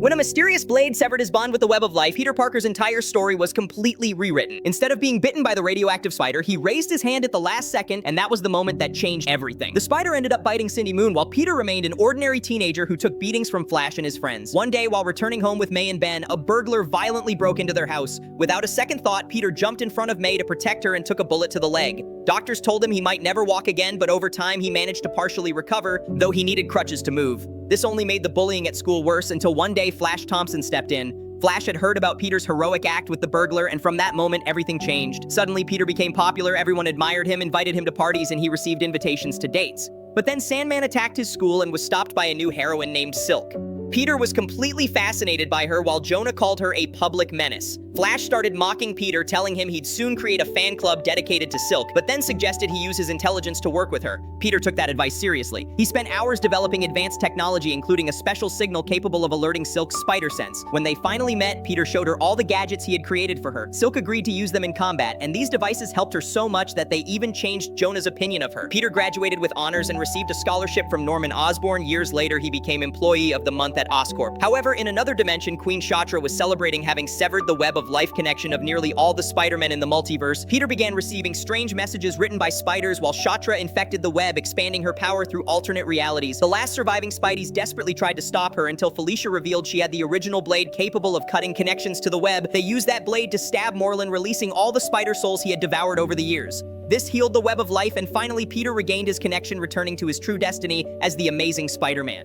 When a mysterious blade severed his bond with the web of life, Peter Parker's entire story was completely rewritten. Instead of being bitten by the radioactive spider, he raised his hand at the last second, and that was the moment that changed everything. The spider ended up biting Cindy Moon, while Peter remained an ordinary teenager who took beatings from Flash and his friends. One day, while returning home with May and Ben, a burglar violently broke into their house. Without a second thought, Peter jumped in front of May to protect her and took a bullet to the leg. Doctors told him he might never walk again, but over time he managed to partially recover, though he needed crutches to move. This only made the bullying at school worse until one day Flash Thompson stepped in. Flash had heard about Peter's heroic act with the burglar, and from that moment, everything changed. Suddenly, Peter became popular, everyone admired him, invited him to parties, and he received invitations to dates. But then Sandman attacked his school and was stopped by a new heroine named Silk. Peter was completely fascinated by her, while Jonah called her a public menace. Flash started mocking Peter, telling him he'd soon create a fan club dedicated to Silk, but then suggested he use his intelligence to work with her. Peter took that advice seriously. He spent hours developing advanced technology, including a special signal capable of alerting Silk's spider sense. When they finally met, Peter showed her all the gadgets he had created for her. Silk agreed to use them in combat, and these devices helped her so much that they even changed Jonah's opinion of her. Peter graduated with honors and received a scholarship from Norman Osborn. Years later, he became Employee of the Month at Oscorp. However, in another dimension, Queen Shatra was celebrating having severed the web of life connection of nearly all the Spider-Men in the multiverse. Peter began receiving strange messages written by spiders, while Shatra infected the web, expanding her power through alternate realities. The last surviving Spideys desperately tried to stop her until Felicia revealed she had the original blade capable of cutting connections to the web. They used that blade to stab Morlun, releasing all the spider souls he had devoured over the years. This healed the web of life, and finally Peter regained his connection, returning to his true destiny as the Amazing Spider-Man.